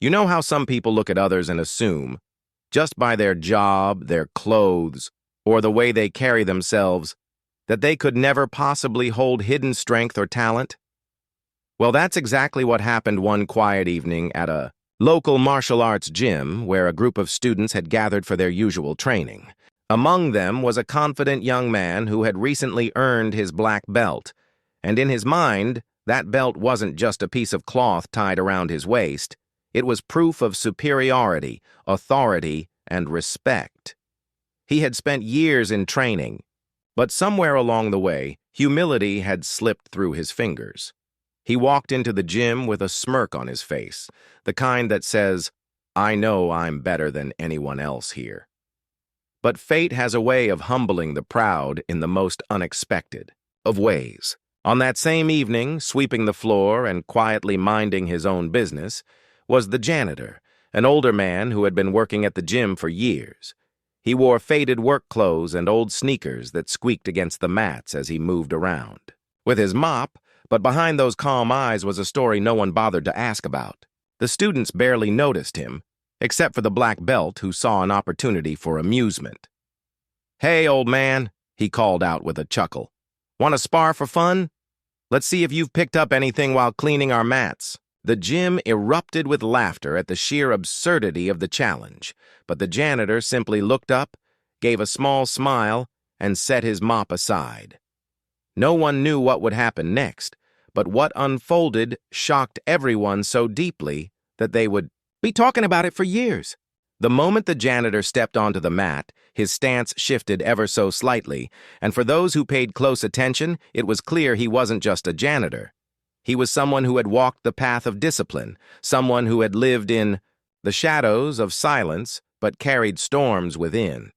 You know how some people look at others and assume, just by their job, their clothes, or the way they carry themselves, that they could never possibly hold hidden strength or talent? Well, that's exactly what happened one quiet evening at a local martial arts gym where a group of students had gathered for their usual training. Among them was a confident young man who had recently earned his black belt, and in his mind, that belt wasn't just a piece of cloth tied around his waist. It was proof of superiority, authority, and respect. He had spent years in training, but somewhere along the way, humility had slipped through his fingers. He walked into the gym with a smirk on his face, the kind that says, "I know I'm better than anyone else here." But fate has a way of humbling the proud in the most unexpected of ways. On that same evening, sweeping the floor and quietly minding his own business, was the janitor, an older man who had been working at the gym for years. He wore faded work clothes and old sneakers that squeaked against the mats as he moved around. With his mop, but behind those calm eyes was a story no one bothered to ask about. The students barely noticed him, except for the black belt who saw an opportunity for amusement. "Hey, old man," he called out with a chuckle. "Want to spar for fun? Let's see if you've picked up anything while cleaning our mats." The gym erupted with laughter at the sheer absurdity of the challenge, but the janitor simply looked up, gave a small smile, and set his mop aside. No one knew what would happen next, but what unfolded shocked everyone so deeply that they would be talking about it for years. The moment the janitor stepped onto the mat, his stance shifted ever so slightly, and for those who paid close attention, it was clear he wasn't just a janitor. He was someone who had walked the path of discipline, someone who had lived in the shadows of silence but carried storms within.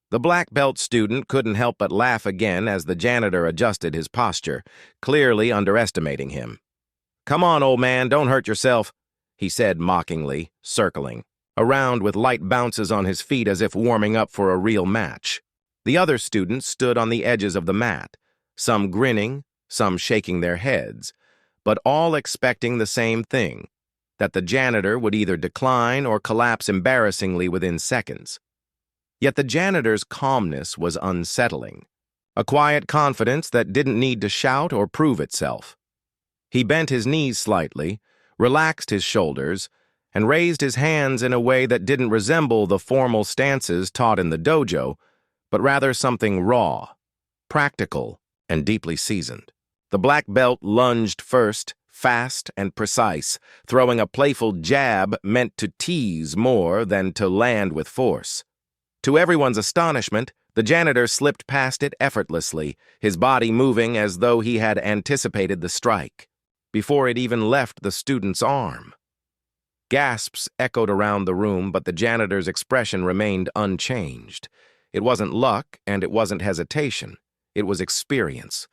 The black belt student couldn't help but laugh again as the janitor adjusted his posture, clearly underestimating him. "Come on, old man, don't hurt yourself," he said mockingly, circling around with light bounces on his feet as if warming up for a real match. The other students stood on the edges of the mat, some grinning, some shaking their heads, but all expecting the same thing, that the janitor would either decline or collapse embarrassingly within seconds. Yet the janitor's calmness was unsettling, a quiet confidence that didn't need to shout or prove itself. He bent his knees slightly, relaxed his shoulders, and raised his hands in a way that didn't resemble the formal stances taught in the dojo, but rather something raw, practical, and deeply seasoned. The black belt lunged first, fast and precise, throwing a playful jab meant to tease more than to land with force. To everyone's astonishment, the janitor slipped past it effortlessly, his body moving as though he had anticipated the strike, before it even left the student's arm. Gasps echoed around the room, but the janitor's expression remained unchanged. It wasn't luck, and it wasn't hesitation. It was experience.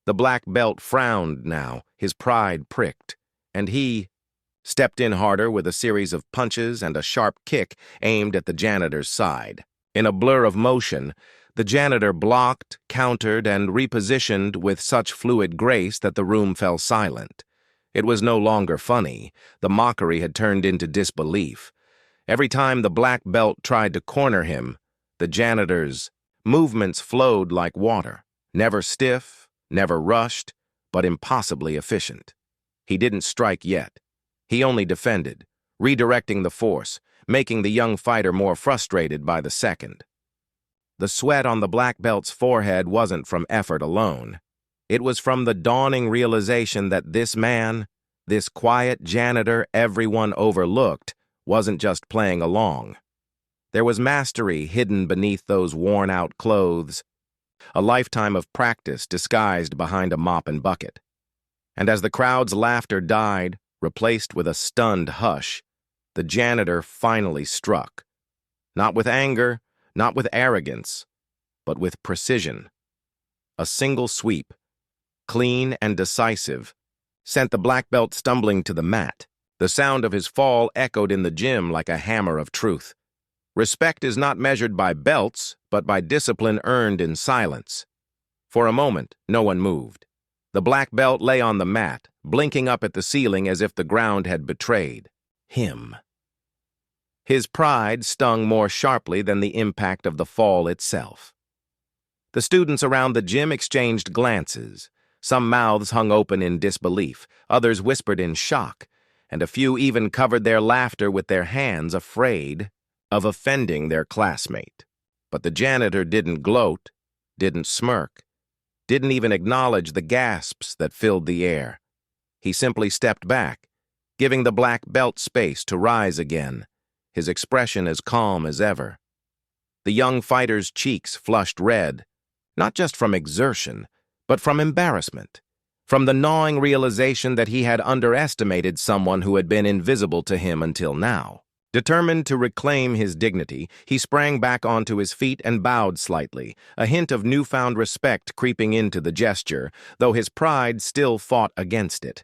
The black belt frowned now, his pride pricked, and he stepped in harder with a series of punches and a sharp kick aimed at the janitor's side. In a blur of motion, the janitor blocked, countered, and repositioned with such fluid grace that the room fell silent. It was no longer funny. The mockery had turned into disbelief. Every time the black belt tried to corner him, the janitor's movements flowed like water, never stiff, never rushed, but impossibly efficient. He didn't strike yet. He only defended, redirecting the force, making the young fighter more frustrated by the second. The sweat on the black belt's forehead wasn't from effort alone. It was from the dawning realization that this man, this quiet janitor everyone overlooked, wasn't just playing along. There was mastery hidden beneath those worn-out clothes, a lifetime of practice disguised behind a mop and bucket. And as the crowd's laughter died, replaced with a stunned hush, the janitor finally struck. Not with anger, not with arrogance, but with precision. A single sweep, clean and decisive, sent the black belt stumbling to the mat. The sound of his fall echoed in the gym like a hammer of truth. Respect is not measured by belts, but by discipline earned in silence. For a moment, no one moved. The black belt lay on the mat, blinking up at the ceiling as if the ground had betrayed. him. His pride stung more sharply than the impact of the fall itself. The students around the gym exchanged glances. Some mouths hung open in disbelief, others whispered in shock, and a few even covered their laughter with their hands, afraid of offending their classmate. But the janitor didn't gloat, didn't smirk, didn't even acknowledge the gasps that filled the air. He simply stepped back, giving the black belt space to rise again, his expression as calm as ever. The young fighter's cheeks flushed red, not just from exertion, but from embarrassment, from the gnawing realization that he had underestimated someone who had been invisible to him until now. Determined to reclaim his dignity, he sprang back onto his feet and bowed slightly, a hint of newfound respect creeping into the gesture, though his pride still fought against it.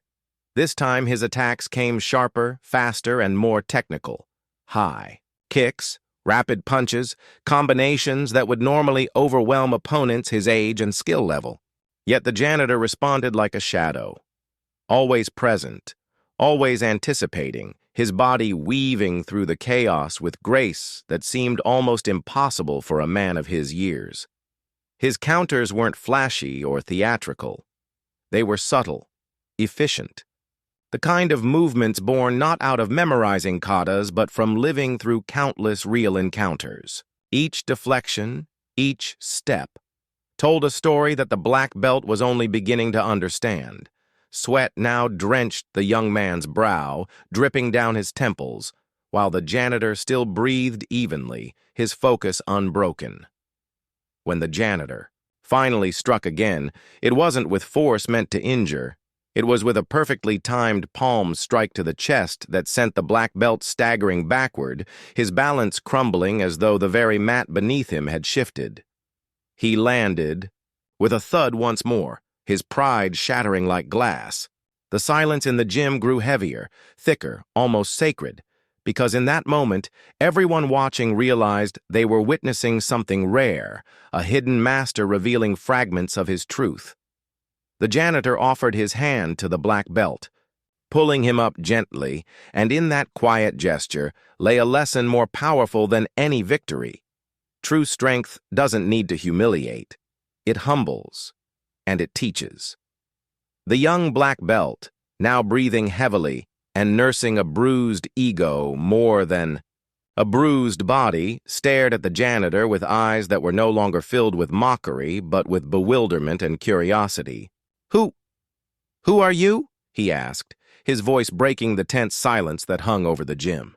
This time his attacks came sharper, faster, and more technical. High kicks, rapid punches, combinations that would normally overwhelm opponents his age and skill level. Yet the janitor responded like a shadow, always present, always anticipating, his body weaving through the chaos with grace that seemed almost impossible for a man of his years. His counters weren't flashy or theatrical. They were subtle, efficient, the kind of movements born not out of memorizing katas but from living through countless real encounters. Each deflection, each step, told a story that the black belt was only beginning to understand. Sweat now drenched the young man's brow, dripping down his temples, while the janitor still breathed evenly, his focus unbroken. When the janitor finally struck again, it wasn't with force meant to injure. It was with a perfectly timed palm strike to the chest that sent the black belt staggering backward, his balance crumbling as though the very mat beneath him had shifted. He landed with a thud once more, his pride shattering like glass. The silence in the gym grew heavier, thicker, almost sacred, because in that moment, everyone watching realized they were witnessing something rare, a hidden master revealing fragments of his truth. The janitor offered his hand to the black belt, pulling him up gently, and in that quiet gesture lay a lesson more powerful than any victory. True strength doesn't need to humiliate. It humbles, and it teaches. The young black belt, now breathing heavily and nursing a bruised ego more than a bruised body, stared at the janitor with eyes that were no longer filled with mockery but with bewilderment and curiosity. Who are you?" he asked, his voice breaking the tense silence that hung over the gym.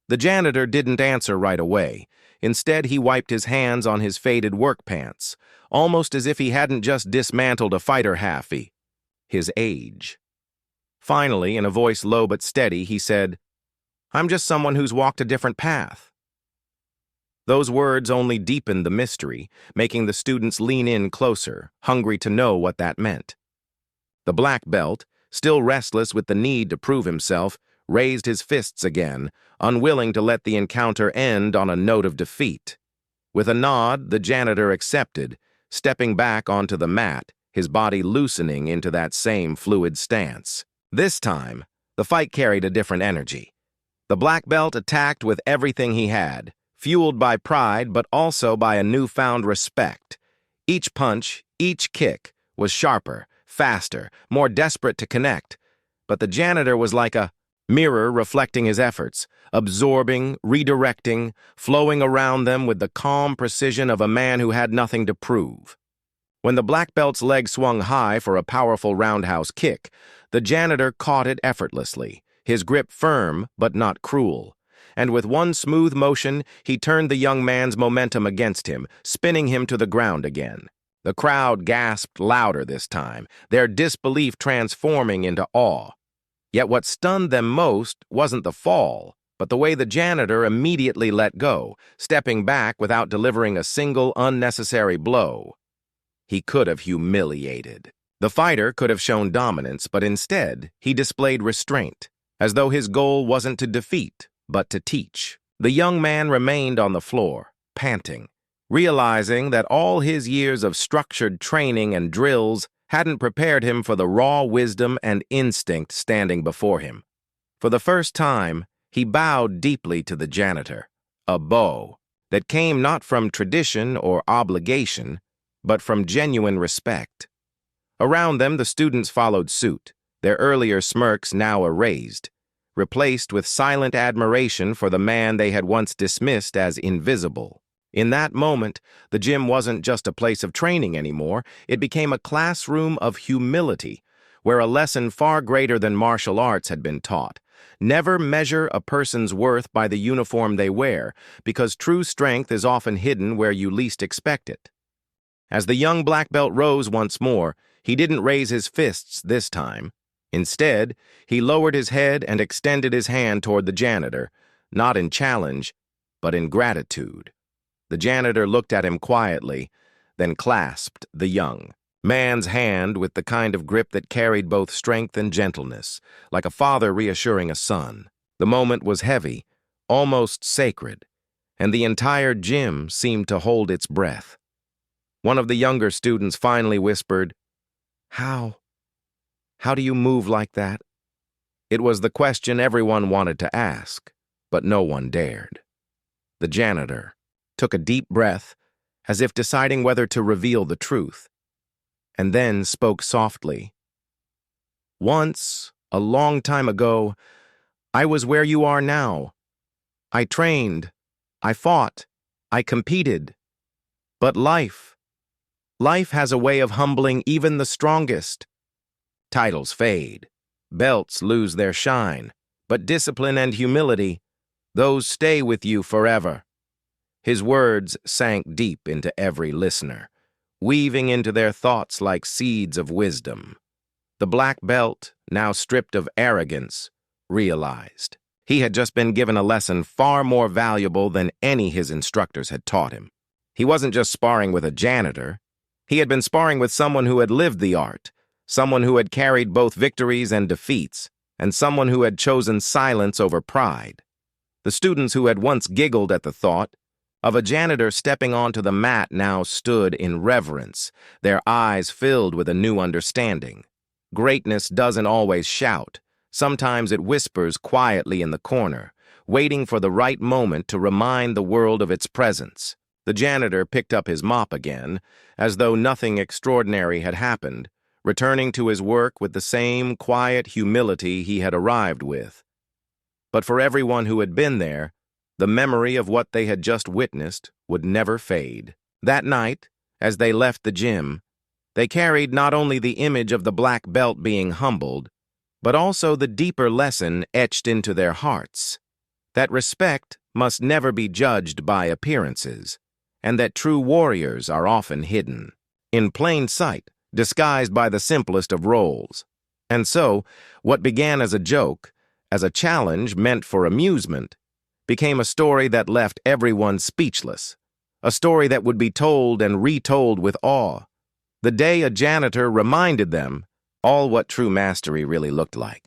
The janitor didn't answer right away. Instead, he wiped his hands on his faded work pants, almost as if he hadn't just dismantled a fighter halfie. His age. Finally, in a voice low but steady, he said, "I'm just someone who's walked a different path." Those words only deepened the mystery, making the students lean in closer, hungry to know what that meant. The black belt, still restless with the need to prove himself, raised his fists again, unwilling to let the encounter end on a note of defeat. With a nod, the janitor accepted, stepping back onto the mat, his body loosening into that same fluid stance. This time, the fight carried a different energy. The black belt attacked with everything he had, fueled by pride but also by a newfound respect. Each punch, each kick, was sharper, faster, more desperate to connect. But the janitor was like a mirror reflecting his efforts, absorbing, redirecting, flowing around them with the calm precision of a man who had nothing to prove. When the black belt's leg swung high for a powerful roundhouse kick, the janitor caught it effortlessly, his grip firm but not cruel. And with one smooth motion, he turned the young man's momentum against him, spinning him to the ground again. The crowd gasped louder this time, their disbelief transforming into awe. Yet what stunned them most wasn't the fall, but the way the janitor immediately let go, stepping back without delivering a single unnecessary blow. He could have humiliated. The fighter could have shown dominance, but instead, he displayed restraint, as though his goal wasn't to defeat, but to teach. The young man remained on the floor, panting, realizing that all his years of structured training and drills hadn't prepared him for the raw wisdom and instinct standing before him. For the first time, he bowed deeply to the janitor, a bow that came not from tradition or obligation, but from genuine respect. Around them, the students followed suit, their earlier smirks now erased, replaced with silent admiration for the man they had once dismissed as invisible. In that moment, the gym wasn't just a place of training anymore, it became a classroom of humility, where a lesson far greater than martial arts had been taught. Never measure a person's worth by the uniform they wear, because true strength is often hidden where you least expect it. As the young black belt rose once more, he didn't raise his fists this time. Instead, he lowered his head and extended his hand toward the janitor, not in challenge, but in gratitude. The janitor looked at him quietly, then clasped the young man's hand with the kind of grip that carried both strength and gentleness, like a father reassuring a son. The moment was heavy, almost sacred, and the entire gym seemed to hold its breath. One of the younger students finally whispered, How do you move like that?" It was the question everyone wanted to ask, but no one dared. The janitor took a deep breath, as if deciding whether to reveal the truth, and then spoke softly. "Once, a long time ago, I was where you are now. I trained, I fought, I competed. But life has a way of humbling even the strongest. Titles fade, belts lose their shine, but discipline and humility, those stay with you forever." His words sank deep into every listener, weaving into their thoughts like seeds of wisdom. The black belt, now stripped of arrogance, realized he had just been given a lesson far more valuable than any his instructors had taught him. He wasn't just sparring with a janitor. He had been sparring with someone who had lived the art, someone who had carried both victories and defeats, and someone who had chosen silence over pride. The students who had once giggled at the thought of a janitor stepping onto the mat now stood in reverence, their eyes filled with a new understanding. Greatness doesn't always shout. Sometimes it whispers quietly in the corner, waiting for the right moment to remind the world of its presence. The janitor picked up his mop again, as though nothing extraordinary had happened, returning to his work with the same quiet humility he had arrived with. But for everyone who had been there, the memory of what they had just witnessed would never fade. That night, as they left the gym, they carried not only the image of the black belt being humbled, but also the deeper lesson etched into their hearts, that respect must never be judged by appearances, and that true warriors are often hidden, in plain sight, disguised by the simplest of roles. And so, what began as a joke, as a challenge meant for amusement, became a story that left everyone speechless, a story that would be told and retold with awe. The day a janitor reminded them all what true mastery really looked like.